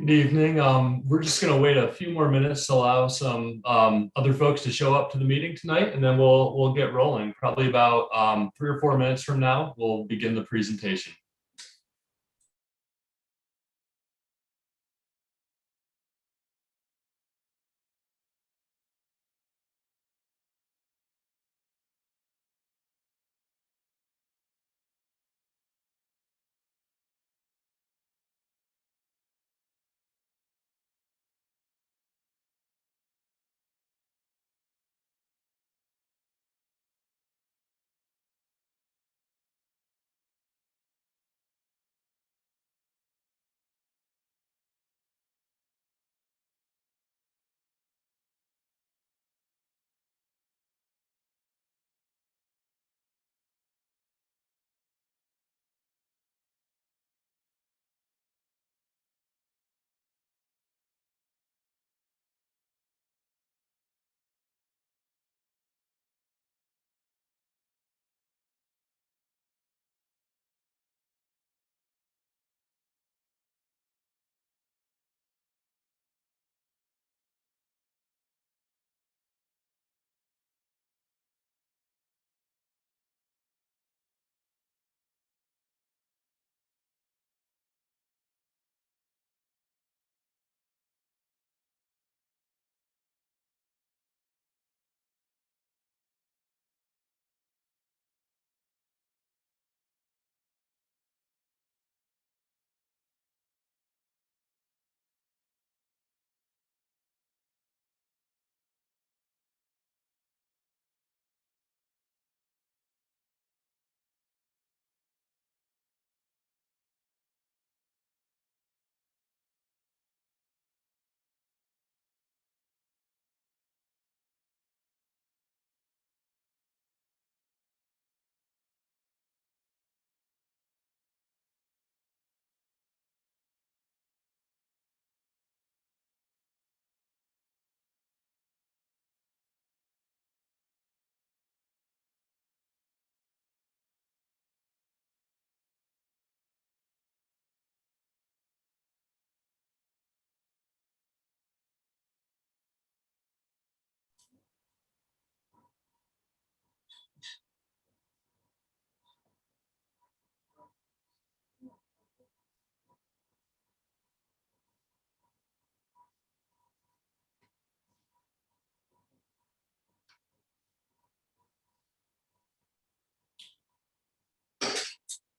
Good evening. We're just going to wait a few more minutes to allow some other folks to show up to the meeting tonight, and then we'll get rolling. Probably about 3 or 4 minutes from now, we'll begin the presentation.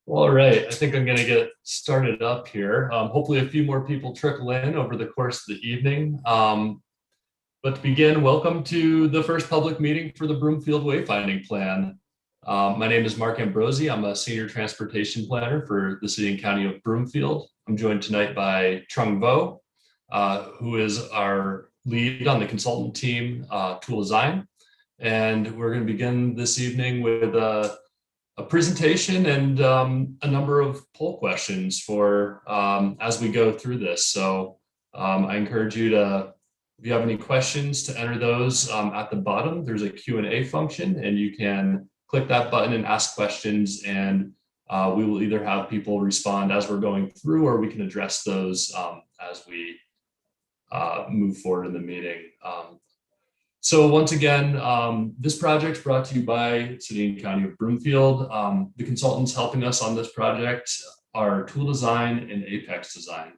All right, I think I'm going to get started up here. Hopefully a few more people trickle in over the course of the evening. But to begin, welcome to the first public meeting for the Broomfield Wayfinding Plan. My name is Mark Ambrosi. I'm a senior transportation planner for the city and county of Broomfield. I'm joined tonight by Trung Vo, who is our lead on the consultant team, Tool Design. And we're going to begin this evening with a presentation and a number of poll questions for as we go through this. So I encourage you to, if you have any questions, to enter those at the bottom. There's a Q&A function, and you can click that button and ask questions, and we will either have people respond as we're going through, or we can address those as we move forward in the meeting. So once again, this project is brought to you by City and County of Broomfield. The consultants helping us on this project are Tool Design and Apex Design.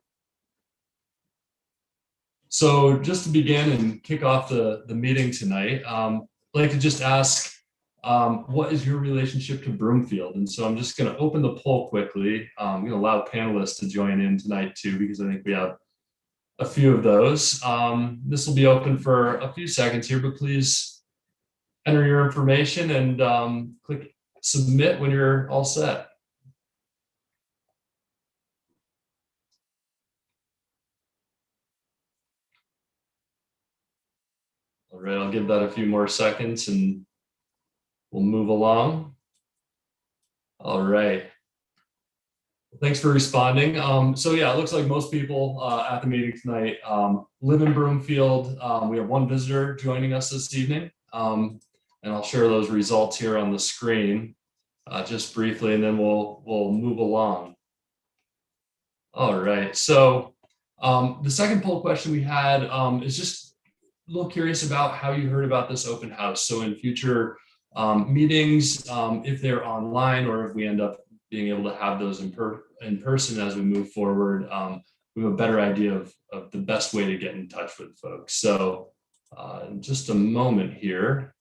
So just to begin and kick off the meeting tonight, I'd like to just ask, what is your relationship to Broomfield? And so I'm just going to open the poll quickly. I'm going to allow panelists to join in tonight too, because I think we have a few of those. This will be open for a few seconds here, but please enter your information and click submit when you're all set. All right, I'll give that a few more seconds and we'll move along. All right. Thanks for responding. So yeah, it looks like most people at the meeting tonight live in Broomfield. We have one visitor joining us this evening, and I'll share those results here on the screen just briefly, and then we'll move along. All right, so The second poll question we had is just a little curious about how you heard about this open house. So in future meetings, if they're online or if we end up being able to have those in person as we move forward, we have a better idea of the best way to get in touch with folks. So in just a moment here,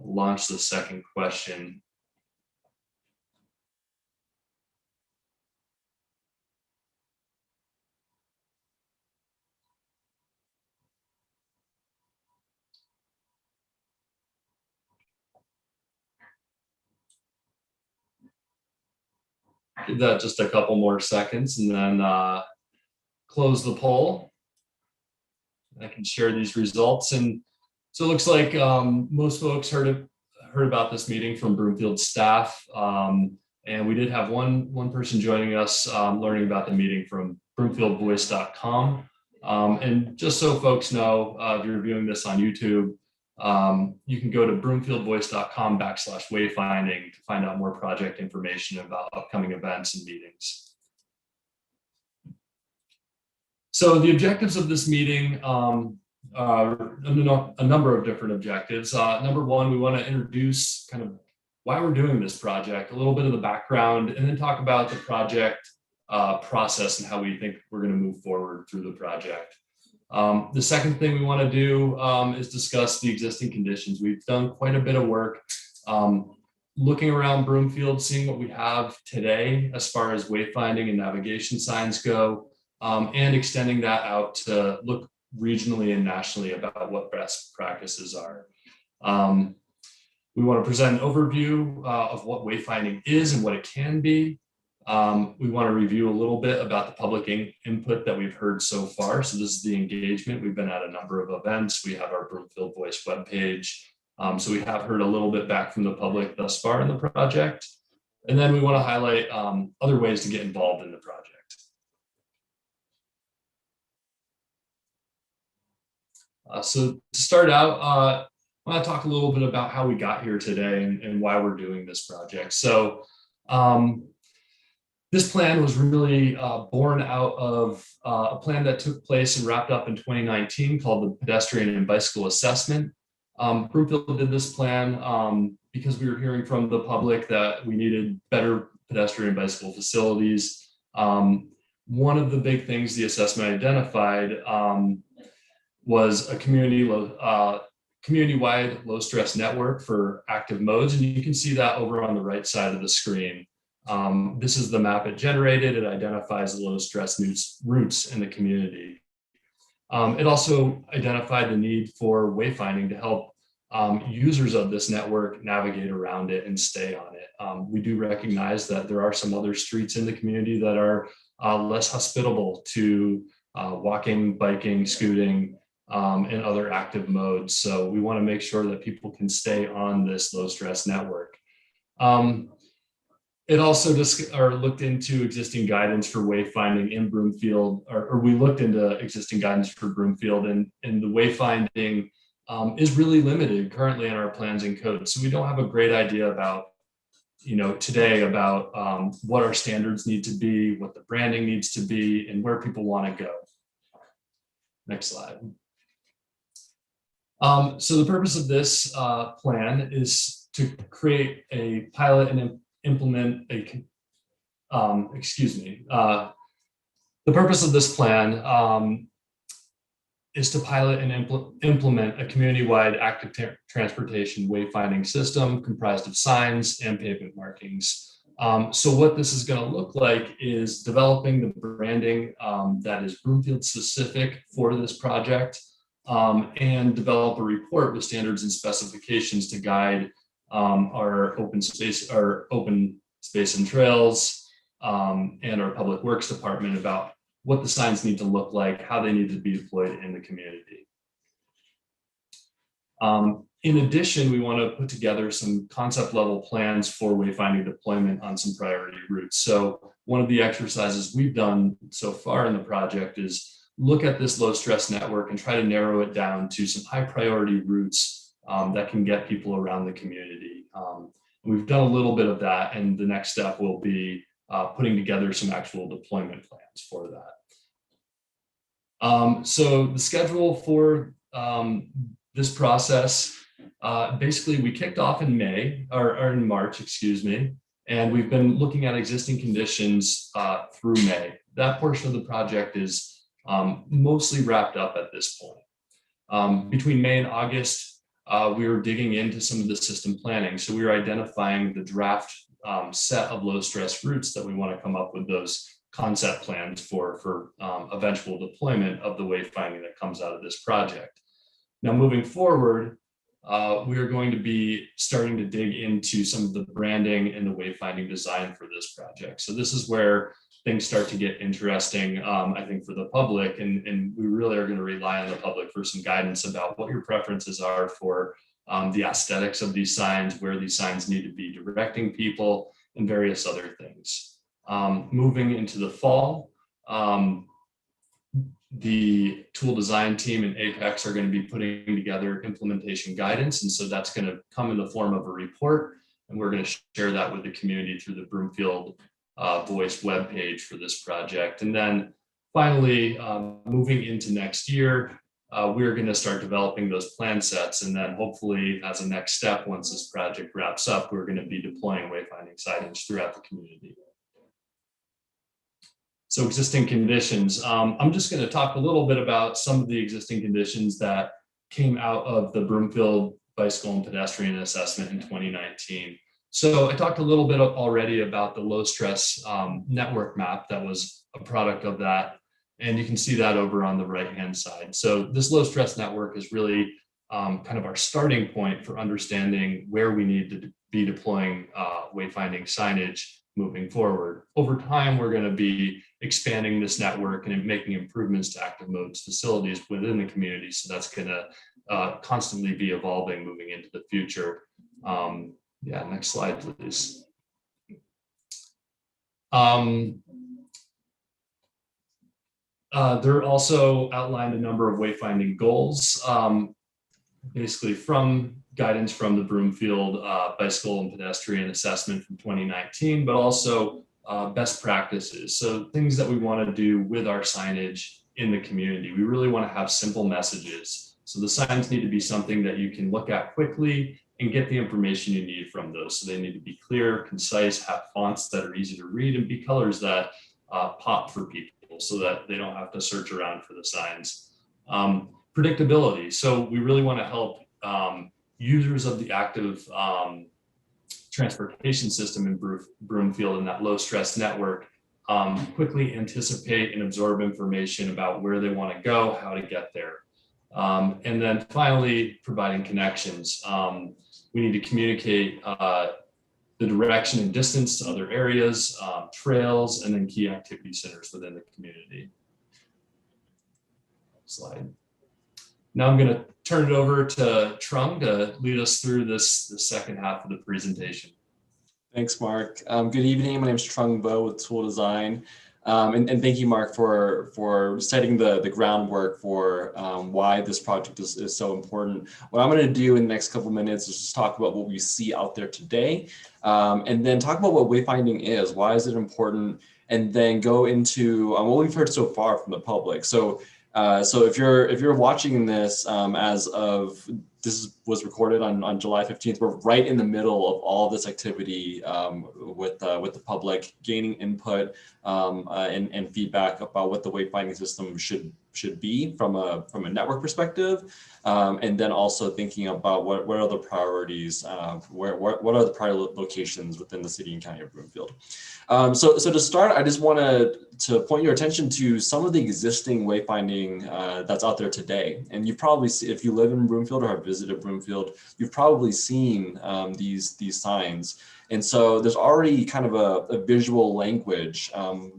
I'll launch the second question. Give that just a couple more seconds and then close the poll. I can share these results. And so it looks like most folks heard about this meeting from Broomfield staff. And we did have one person joining us learning about the meeting from broomfieldvoice.com. And just so folks know, if you're viewing this on YouTube, you can go to broomfieldvoice.com/wayfinding to find out more project information about upcoming events and meetings. So the objectives of this meeting are a number of different objectives. Number one, we want to introduce kind of why we're doing this project, a little bit of the background, and then talk about the project process and how we think we're going to move forward through the project. The second thing we want to do is discuss the existing conditions. We've done quite a bit of work looking around Broomfield, seeing what we have today as far as wayfinding and navigation signs go, and extending that out to look regionally and nationally about what best practices are. We want to present an overview of what wayfinding is and what it can be. We want to review a little bit about the public input that we've heard so far. So this is the engagement. We've been at a number of events. We have our Broomfield Voice webpage. So we have heard a little bit back from the public thus far in the project. And then we want to highlight other ways to get involved in the project. So to start out, I want to talk a little bit about how we got here today and why we're doing this project. So this plan was really born out of a plan that took place and wrapped up in 2019 called the Pedestrian and Bicycle Assessment. Broomfield did this plan because we were hearing from the public that we needed better pedestrian and bicycle facilities. One of the big things the assessment identified was a community-wide low-stress network for active modes, and you can see that over on the right side of the screen. This is the map it generated. It identifies the low-stress routes in the community. It also identified the need for wayfinding to help users of this network navigate around it and stay on it. We do recognize that there are some other streets in the community that are less hospitable to walking, biking, scooting, and other active modes. So we want to make sure that people can stay on this low-stress network. It also looked into existing guidance for wayfinding in Broomfield, or we looked into existing guidance for Broomfield, and the wayfinding is really limited currently in our plans and codes. So we don't have a great idea about, today about what our standards need to be, what the branding needs to be, and where people want to go. Next slide. So the purpose of this plan is to create a pilot and implement the purpose of this plan is to pilot and implement a community-wide active transportation wayfinding system comprised of signs and pavement markings. So what this is going to look like is developing the branding that is Broomfield specific for this project, and develop a report with standards and specifications to guide our open space and trails and our public works department about what the signs need to look like, how they need to be deployed in the community. In addition, we want to put together some concept level plans for wayfinding deployment on some priority routes. So one of the exercises we've done so far in the project is look at this low stress network and try to narrow it down to some high priority routes that can get people around the community. We've done a little bit of that, and the next step will be putting together some actual deployment plans for that. So the schedule for this process, basically we kicked off in May or in March, excuse me, and we've been looking at existing conditions through May. That portion of the project is mostly wrapped up at this point. Between May and August, we were digging into some of the system planning. So we were identifying the draft set of low stress routes that we want to come up with those concept plans for eventual deployment of the wayfinding that comes out of this project. Now, moving forward, we are going to be starting to dig into some of the branding and the wayfinding design for this project. So this is where things start to get interesting, I think, for the public, and we really are going to rely on the public for some guidance about what your preferences are for the aesthetics of these signs, where these signs need to be directing people, and various other things. Moving into the fall, the tool design team and Apex are going to be putting together implementation guidance. And so that's going to come in the form of a report. And we're going to share that with the community through the Broomfield Voice webpage for this project. And then finally, moving into next year, we're going to start developing those plan sets. And then hopefully as a next step, once this project wraps up, we're going to be deploying wayfinding signage throughout the community. So existing conditions, I'm just going to talk a little bit about some of the existing conditions that came out of the Broomfield Bicycle and Pedestrian Assessment in 2019. So I talked a little bit already about the low stress network map that was a product of that. And you can see that over on the right-hand side. So this low stress network is really kind of our starting point for understanding where we need to be deploying wayfinding signage moving forward. Over time, we're going to be expanding this network and making improvements to active modes facilities within the community. So that's going to constantly be evolving moving into the future. Yeah, next slide, please. There also outlined a number of wayfinding goals, basically from guidance from the Broomfield Bicycle and Pedestrian Assessment from 2019, but also best practices. So things that we want to do with our signage in the community. We really want to have simple messages. So the signs need to be something that you can look at quickly and get the information you need from those. So they need to be clear, concise, have fonts that are easy to read, and be colors that pop for people so that they don't have to search around for the signs. Predictability. So we really want to help users of the active transportation system in Broomfield and that low stress network quickly anticipate and absorb information about where they want to go, how to get there. And then finally, providing connections. We need to communicate the direction and distance to other areas, trails, and then key activity centers within the community. Slide. Now I'm going to turn it over to Trung to lead us through the second half of the presentation. Thanks, Mark. Good evening. My name is Trung Bo with Tool Design. And thank you, Mark, for setting the groundwork for why this project is so important. What I'm going to do in the next couple of minutes is just talk about what we see out there today, and then talk about what wayfinding is, why is it important, and then go into what we've heard so far from the public. So if you're watching this as of this was recorded on July 15th, we're right in the middle of all this activity with the public gaining input and feedback about what the wayfinding system should be from a network perspective, and then also thinking about what are the priorities, what are the priority locations within the city and county of Broomfield. So to start, I just want to point your attention to some of the existing wayfinding that's out there today. And you've probably seen, if you live in Broomfield or have visited Broomfield, you've probably seen these signs. And so there's already kind of a visual language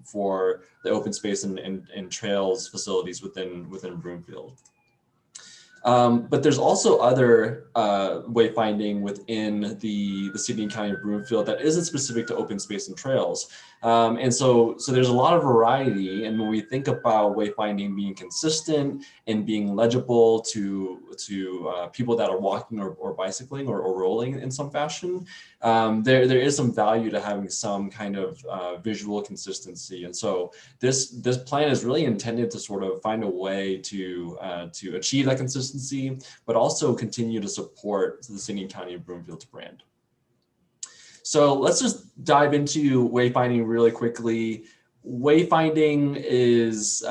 for the open space and trails facilities within Broomfield. But there's also other wayfinding within the city and county of Broomfield that isn't specific to open space and trails. And so there's a lot of variety. And when we think about wayfinding being consistent and being legible to people that are walking or bicycling or rolling in some fashion, there is some value to having some kind of visual consistency. And so this plan is really intended to sort of find a way to achieve that consistency, but also continue to support the city and county of Broomfield's brand. So let's just dive into wayfinding really quickly. Wayfinding is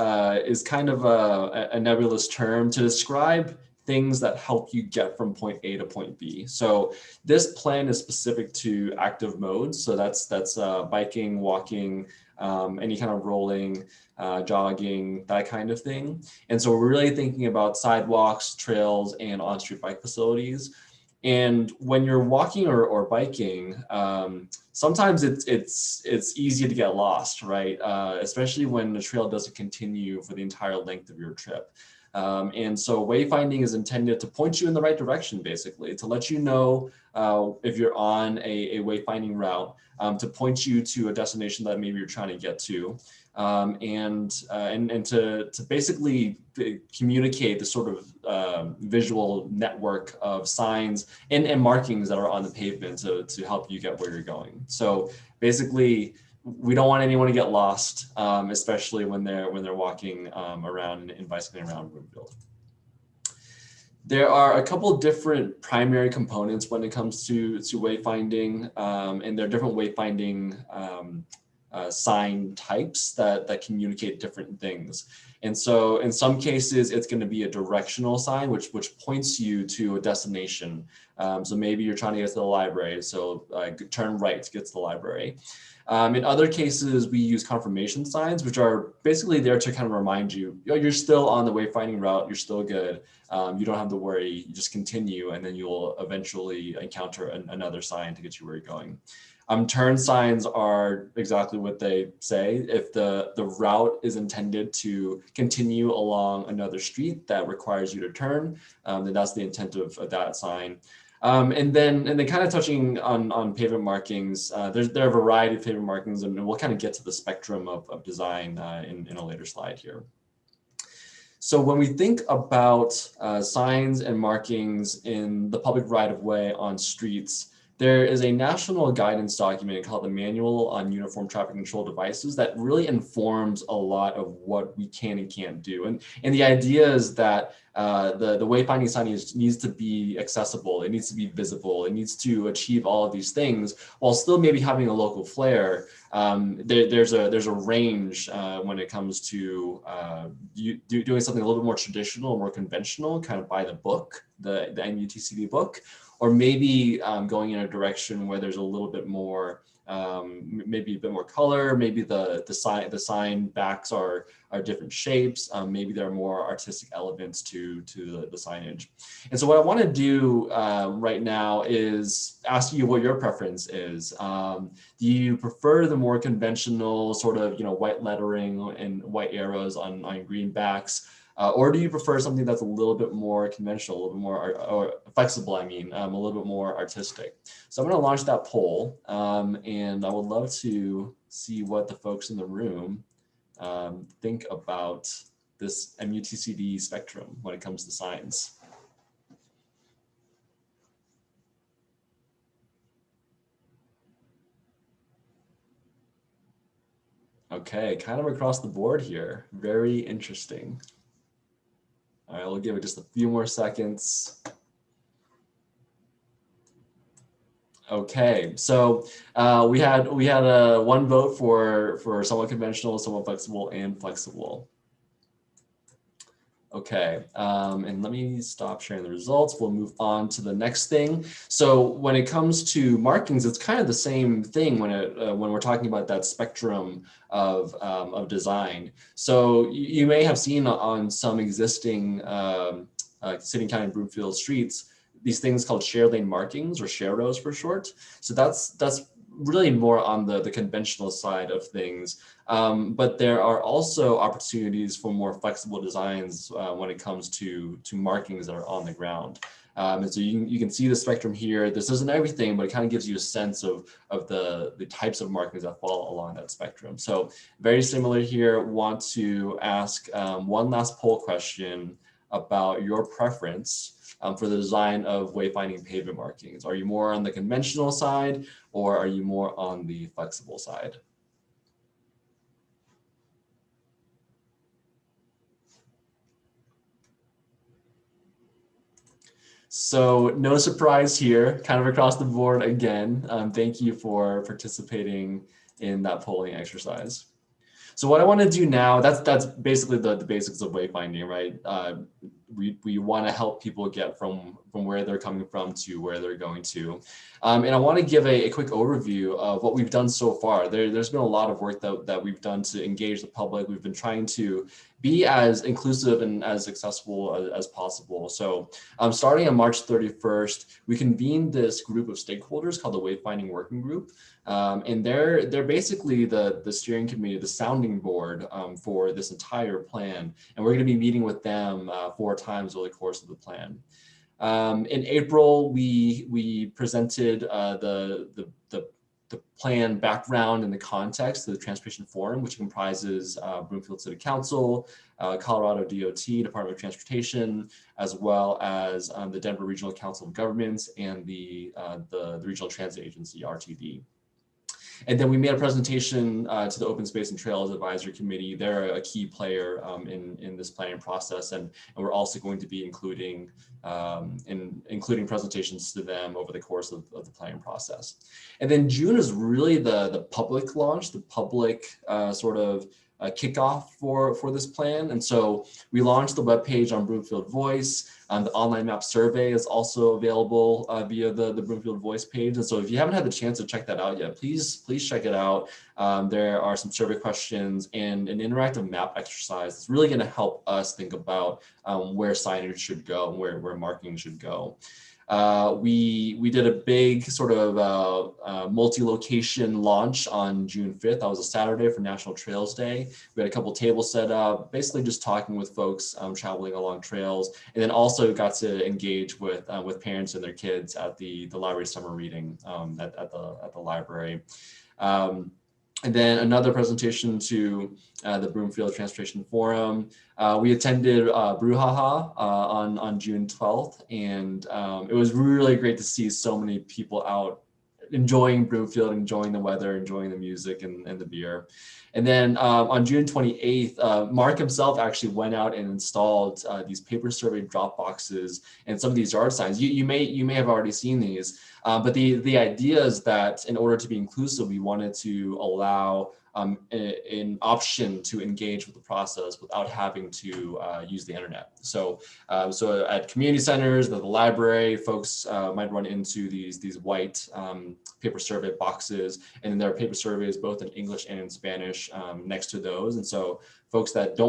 kind of a nebulous term to describe things that help you get from point A to point B. So this plan is specific to active modes. So that's biking, walking, any kind of rolling, jogging, that kind of thing. And so we're really thinking about sidewalks, trails, and on-street bike facilities. And when you're walking or biking, sometimes it's easy to get lost, right? Especially when the trail doesn't continue for the entire length of your trip. And so wayfinding is intended to point you in the right direction, basically, to let you know if you're on a wayfinding route, to point you to a destination that maybe you're trying to get to, and to basically communicate the sort of visual network of signs and markings that are on the pavement to help you get where you're going. So basically, we don't want anyone to get lost, especially when they're walking around and bicycling around Broomfield. There are a couple of different primary components when it comes to wayfinding, and there are different wayfinding sign types that communicate different things. And so in some cases, it's going to be a directional sign, which points you to a destination. So maybe you're trying to get to the library, so turn right to get to the library. In other cases, we use confirmation signs, which are basically there to kind of remind you, you're still on the wayfinding route, you're still good. You don't have to worry, you just continue, and then you'll eventually encounter another sign to get you where you're going. Turn signs are exactly what they say. If the route is intended to continue along another street that requires you to turn, then that's the intent of that sign. And then kind of touching on pavement markings, there are a variety of pavement markings, and we'll kind of get to the spectrum of design in a later slide here. So when we think about signs and markings in the public right-of-way on streets, there is a national guidance document called the Manual on Uniform Traffic Control Devices that really informs a lot of what we can and can't do. And the idea is that the wayfinding sign needs to be accessible, it needs to be visible, it needs to achieve all of these things while still maybe having a local flair. There's a range when it comes to doing something a little bit more traditional, more conventional, kind of by the book, the MUTCD book, or maybe going in a direction where there's a little bit more, maybe a bit more color, maybe the sign backs are different shapes, maybe there are more artistic elements to the signage. And so what I want to do right now is ask you what your preference is. Do you prefer the more conventional sort of white lettering and white arrows on green backs? Or do you prefer something that's a little bit more conventional, a little bit more or flexible, a little bit more artistic? So I'm going to launch that poll, and I would love to see what the folks in the room think about this MUTCD spectrum when it comes to signs. Okay, kind of across the board here. Very interesting. All right, we'll give it just a few more seconds. Okay, so we had one vote for somewhat conventional, somewhat flexible, and flexible. Okay, and let me stop sharing the results. We'll move on to the next thing. So when it comes to markings, it's kind of the same thing when we're talking about that spectrum of design. So you may have seen on some existing city and county Broomfield streets these things called share lane markings, or share rows for short. So that's really more on the conventional side of things. But there are also opportunities for more flexible designs when it comes to markings that are on the ground. And so you can see the spectrum here. This isn't everything, but it kind of gives you a sense of the types of markings that fall along that spectrum. So very similar here. Want to ask one last poll question about your preference for the design of wayfinding pavement markings. Are you more on the conventional side, or are you more on the flexible side? So no surprise here, kind of across the board again. Thank you for participating in that polling exercise. So what I want to do now, that's basically the basics of wayfinding, right? We want to help people get from where they're coming from to where they're going to. And I want to give a quick overview of what we've done so far. There's been a lot of work that we've done to engage the public. We've been trying to be as inclusive and as accessible as possible. So starting on March 31st, we convened this group of stakeholders called the Wayfinding Working Group. And they're basically the steering committee, the sounding board for this entire plan. And we're going to be meeting with them 4 times over the course of the plan. In April, we presented the plan background and the context of the Transportation Forum, which comprises Broomfield City Council, Colorado DOT, Department of Transportation, as well as the Denver Regional Council of Governments and the Regional Transit Agency, RTD. And then we made a presentation to the Open Space and Trails Advisory Committee. They're a key player in this planning process, and we're also going to be including presentations to them over the course of the planning process. And then June is really the public launch, the public sort of kickoff for this plan. And so we launched the webpage on Broomfield Voice. The online map survey is also available via the Broomfield Voice page. And so if you haven't had the chance to check that out yet, please check it out. There are some survey questions and an interactive map exercise that's really going to help us think about where signage should go and where marking should go. We did a big sort of multi-location launch on June 5th. That was a Saturday for National Trails Day. We had a couple tables set up, basically just talking with folks traveling along trails, and then also got to engage with parents and their kids at the library summer reading at the library. And then another presentation to the Broomfield Transportation Forum. We attended Brouhaha on June 12th, and it was really great to see so many people out enjoying Broomfield, enjoying the weather, enjoying the music and the beer. And then on June 28th, Mark himself actually went out and installed these paper survey drop boxes and some of these yard signs. You may have already seen these, but the idea is that in order to be inclusive, we wanted to allow an option to engage with the process without having to use the internet. So at community centers, the library, folks might run into these white paper survey boxes, and then there are paper surveys both in English and in Spanish next to those. And so folks that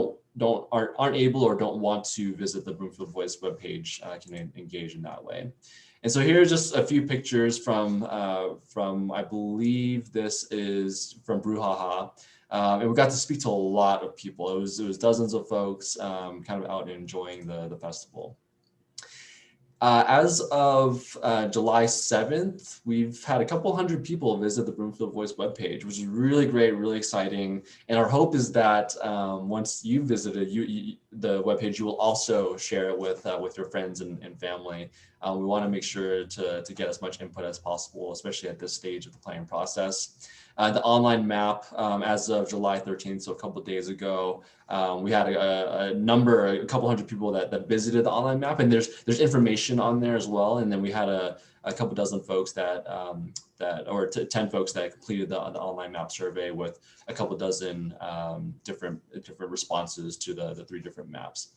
aren't able or don't want to visit the Broomfield Voice webpage can engage in that way. And so here's just a few pictures from I believe this is from Brouhaha. And we got to speak to a lot of people. It was dozens of folks kind of out and enjoying the festival. As of July 7th, we've had a couple hundred people visit the Broomfield Voice webpage, which is really great, really exciting. And our hope is that once you visited the webpage, you will also share it with your friends and family. We want to make sure to get as much input as possible, especially at this stage of the planning process. The online map, as of July 13th, so a couple of days ago, we had a couple hundred people that visited the online map, and there's information on there as well. And then we had a couple dozen folks or 10 folks that completed the online map survey with a couple dozen different responses to the 3 different maps.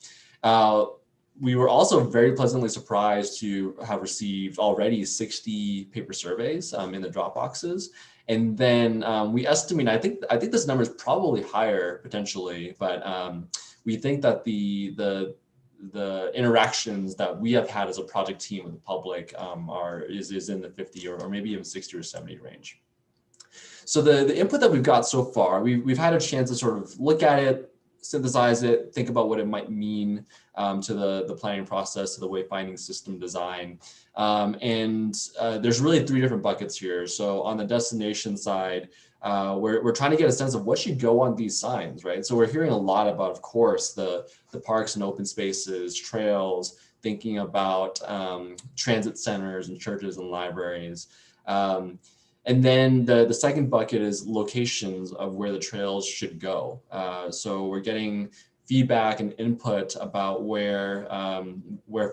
We were also very pleasantly surprised to have received already 60 paper surveys in the drop boxes. And then we estimate, I think this number is probably higher potentially, but we think that the interactions that we have had as a project team with the public is in the 50 or maybe even 60 or 70 range. So the input that we've got so far, we've had a chance to sort of look at it, synthesize it, think about what it might mean to the planning process, to the wayfinding system design. There's really three different buckets here. So on the destination side, we're trying to get a sense of what should go on these signs, right? So we're hearing a lot about, of course, the parks and open spaces, trails, thinking about transit centers and churches and libraries. And then the second bucket is locations of where the trails should go. So we're getting feedback and input about where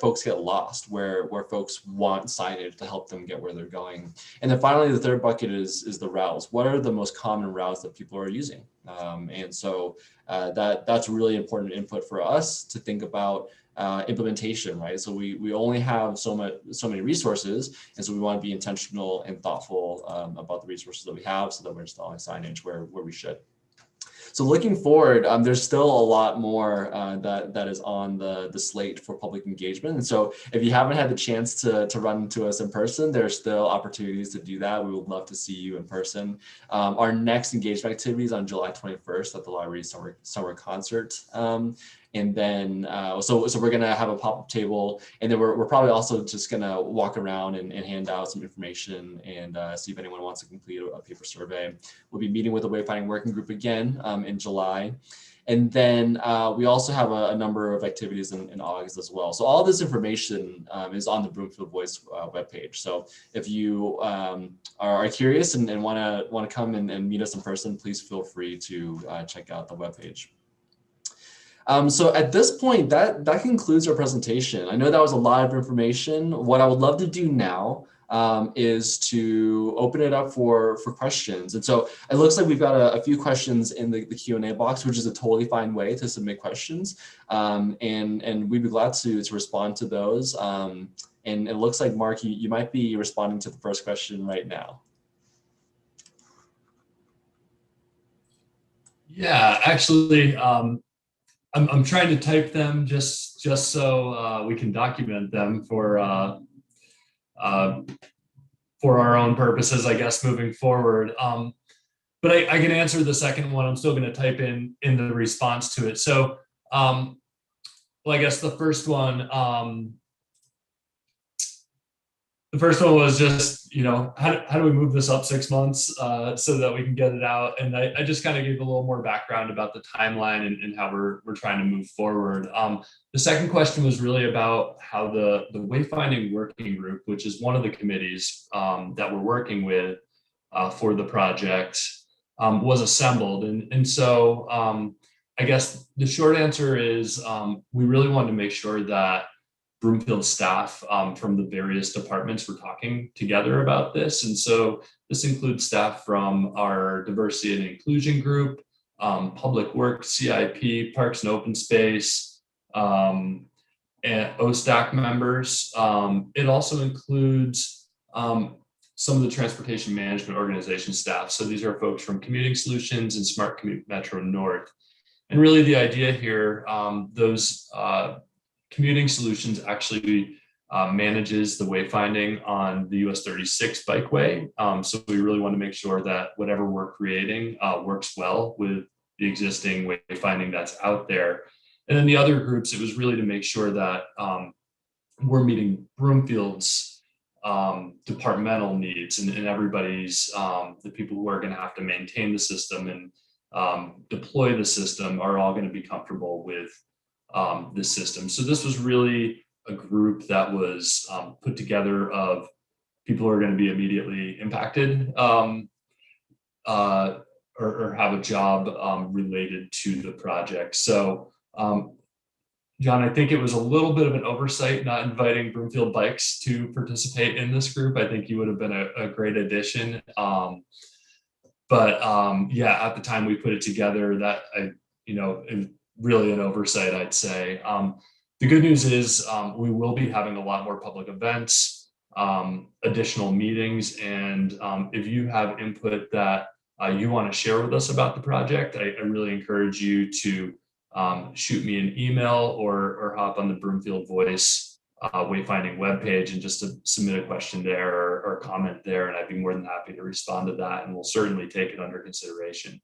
folks get lost, where folks want signage to help them get where they're going. And then finally, the third bucket is the routes. What are the most common routes that people are using? That's really important input for us to think about implementation, right? So we only have so many resources, and so we want to be intentional and thoughtful about the resources that we have, so that we're installing signage where we should. So looking forward, there's still a lot more that is on the slate for public engagement. And so if you haven't had the chance to run into us in person, there's still opportunities to do that. We would love to see you in person. Our next engagement activity is on July 21st at the library summer concert. And then, so we're gonna have a pop-up table, and then we're probably also just gonna walk around and hand out some information and see if anyone wants to complete a paper survey. We'll be meeting with the Wayfinding Working Group again in July. And then we also have a number of activities in August as well. So all this information is on the Broomfield Voice webpage. So if you are curious and wanna come and meet us in person, please feel free to check out the webpage. So at this point, that concludes our presentation. I know that was a lot of information. What I would love to do now is to open it up for questions. And so it looks like we've got a few questions in the Q&A box, which is a totally fine way to submit questions. And we'd be glad to respond to those. And it looks like, Mark, you might be responding to the first question right now. Yeah, actually, I'm trying to type them just so we can document them for our own purposes, I guess, moving forward. But I can answer the second one. I'm still going to type in the response to it. So, well, I guess the first one was just, how do we move this up 6 months so that we can get it out? And I just kind of gave a little more background about the timeline and how we're trying to move forward. The second question was really about how the Wayfinding Working Group, which is one of the committees that we're working with for the project, was assembled. And so I guess the short answer is we really wanted to make sure that Broomfield staff from the various departments were talking together about this. And so this includes staff from our diversity and inclusion group, public works, CIP, parks and open space, and OSTAC members. It also includes some of the transportation management organization staff. So these are folks from Commuting Solutions and Smart Commute Metro North. And really the idea here, those Commuting Solutions actually manages the wayfinding on the US 36 bikeway. So we really want to make sure that whatever we're creating works well with the existing wayfinding that's out there. And then the other groups, it was really to make sure that we're meeting Broomfield's departmental needs and everybody's, the people who are going to have to maintain the system and deploy the system are all going to be comfortable with this system. So this was really a group that was put together of people who are going to be immediately impacted or have a job related to the project. So John, I think it was a little bit of an oversight not inviting Broomfield Bikes to participate in this group. I think you would have been a great addition. But yeah, at the time we put it together, that it really an oversight, I'd say. The good news is we will be having a lot more public events, additional meetings, and if you have input that you want to share with us about the project, I really encourage you to shoot me an email or hop on the Broomfield Voice wayfinding webpage and just to submit a question there or comment there, and I'd be more than happy to respond to that, and we'll certainly take it under consideration.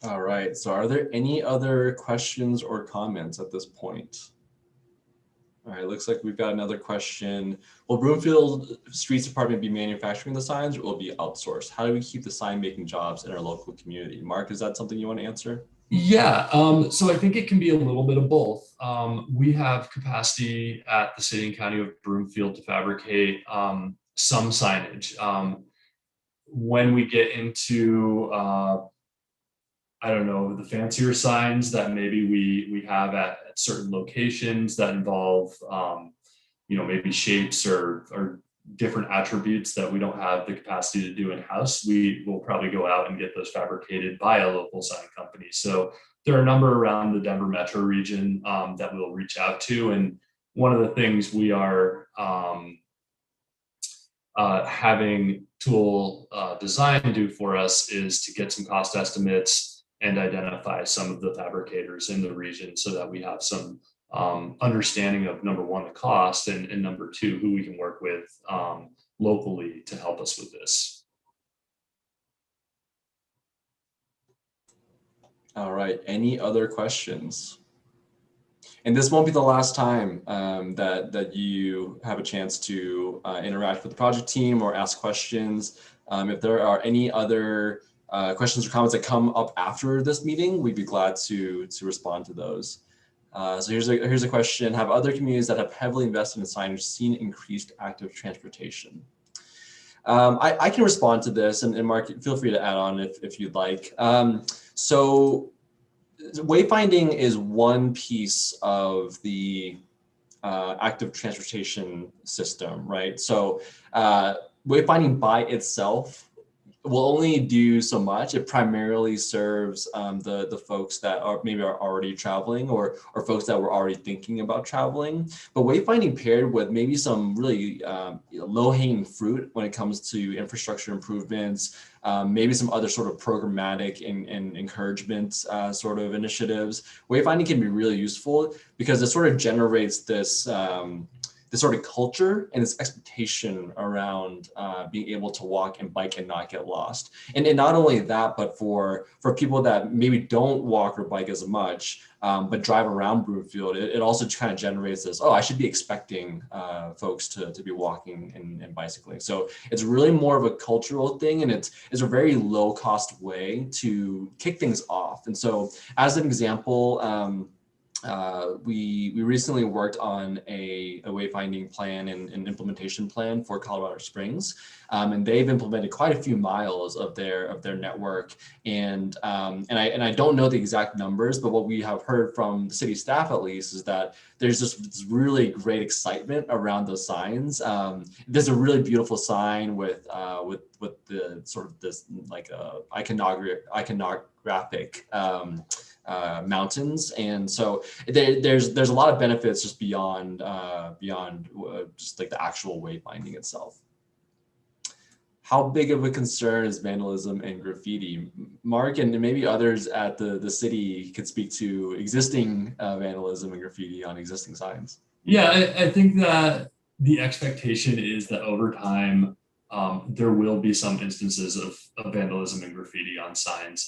All right, so are there any other questions or comments at this point? All right, looks like we've got another question. Will Broomfield Streets Department be manufacturing the signs, or will it be outsourced? How do we keep the sign making jobs in our local community? Mark, is that something you want to answer? Yeah, so I think it can be a little bit of both. We have capacity at the city and county of Broomfield to fabricate some signage. When we get into I don't know, the fancier signs that maybe we have at certain locations that involve, maybe shapes or different attributes that we don't have the capacity to do in-house, we will probably go out and get those fabricated by a local sign company. So there are a number around the Denver metro region that we'll reach out to. And one of the things we are having Tool Design do for us is to get some cost estimates and identify some of the fabricators in the region so that we have some understanding of, number one, the cost, and number two, who we can work with locally to help us with this. All right, any other questions? And this won't be the last time that you have a chance to interact with the project team or ask questions. If there are any other questions or comments that come up after this meeting, we'd be glad to respond to those. So here's a question. Have other communities that have heavily invested in signage seen increased active transportation? I can respond to this, and Mark, feel free to add on if you'd like. So wayfinding is one piece of the active transportation system, right? So wayfinding by itself will only do so much. It primarily serves the folks that are already traveling or folks that were already thinking about traveling. But wayfinding paired with maybe some really low-hanging fruit when it comes to infrastructure improvements, maybe some other sort of programmatic and encouragement sort of initiatives. Wayfinding can be really useful because it sort of generates this sort of culture and this expectation around being able to walk and bike and not get lost. And not only that, but for people that maybe don't walk or bike as much, but drive around Broomfield, it also kind of generates this, oh, I should be expecting folks to be walking and bicycling. So it's really more of a cultural thing, and it's a very low cost way to kick things off. And so as an example, we recently worked on a wayfinding plan and implementation plan for Colorado Springs, and they've implemented quite a few miles of their network. And I don't know the exact numbers, but what we have heard from the city staff, at least, is that there's just this really great excitement around those signs. There's a really beautiful sign with the sort of this like iconographic mountains, and so there's a lot of benefits just beyond just like the actual wayfinding itself. How big of a concern is vandalism and graffiti? Mark, and maybe others at the city could speak to existing vandalism and graffiti on existing signs. Yeah, I think that the expectation is that over time there will be some instances of vandalism and graffiti on signs.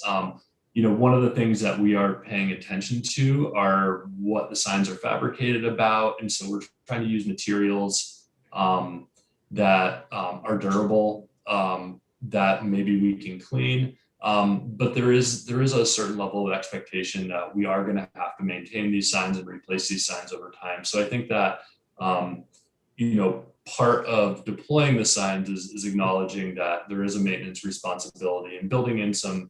One of the things that we are paying attention to are what the signs are fabricated about. And so we're trying to use materials that are durable, that maybe we can clean. But there is a certain level of expectation that we are going to have to maintain these signs and replace these signs over time. So I think that, part of deploying the signs is acknowledging that there is a maintenance responsibility and building in some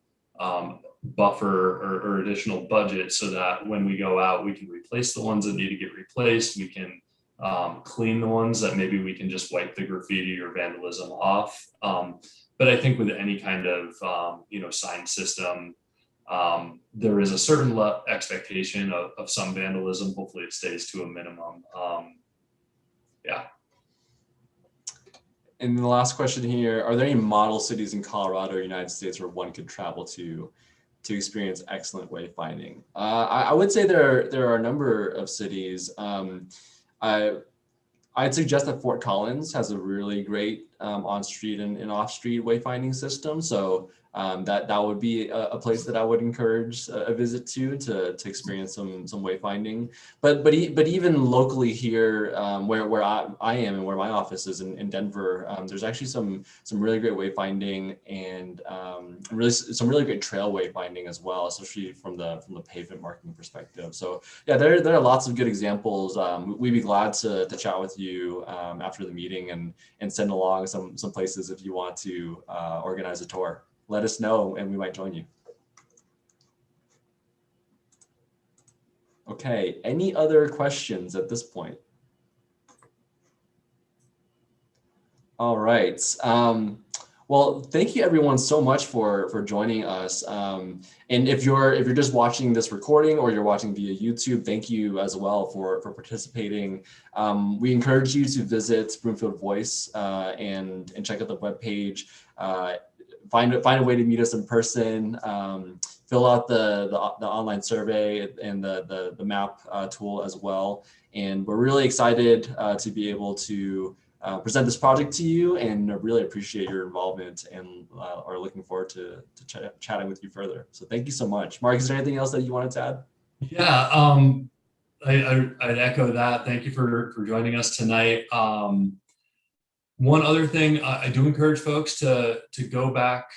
buffer or additional budget so that when we go out, we can replace the ones that need to get replaced. We can clean the ones that maybe we can just wipe the graffiti or vandalism off. But I think with any kind of sign system, there is a certain expectation of some vandalism. Hopefully it stays to a minimum. Yeah. And the last question here, are there any model cities in Colorado or United States where one could travel to to experience excellent wayfinding. I would say there are a number of cities. I'd suggest that Fort Collins has a really great on-street and off-street wayfinding system. So that would be a place that I would encourage a visit to experience some wayfinding. But even locally here, where I am and where my office is in Denver, there's actually some really great wayfinding and some really great trail wayfinding as well, especially from the pavement marking perspective. So yeah, there are lots of good examples. We'd be glad to chat with you after the meeting and send along some places if you want to organize a tour. Let us know and we might join you. Okay, any other questions at this point? All right. Well, thank you everyone so much for joining us. And if you're just watching this recording or you're watching via YouTube, thank you as well for participating. We encourage you to visit Broomfield Voice and check out the webpage. Find a way to meet us in person. Fill out the online survey and the map tool as well. And we're really excited to be able to present this project to you, and I really appreciate your involvement and are looking forward to chatting with you further. So thank you so much. Mark, is there anything else that you wanted to add? Yeah, I'd echo that. Thank you for joining us tonight. One other thing, I do encourage folks to go back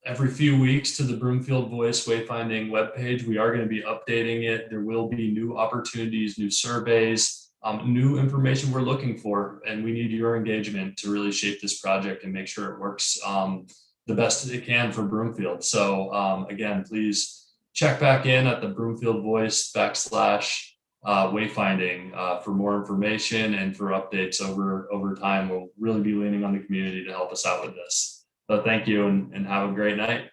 every few weeks to the Broomfield Voice Wayfinding webpage. We are going to be updating it. There will be new opportunities, new surveys, new information we're looking for, and we need your engagement to really shape this project and make sure it works the best it can for Broomfield. So again, please check back in at the Broomfield Voice /wayfinding for more information and for updates over time. We'll really be leaning on the community to help us out with this. So thank you and have a great night.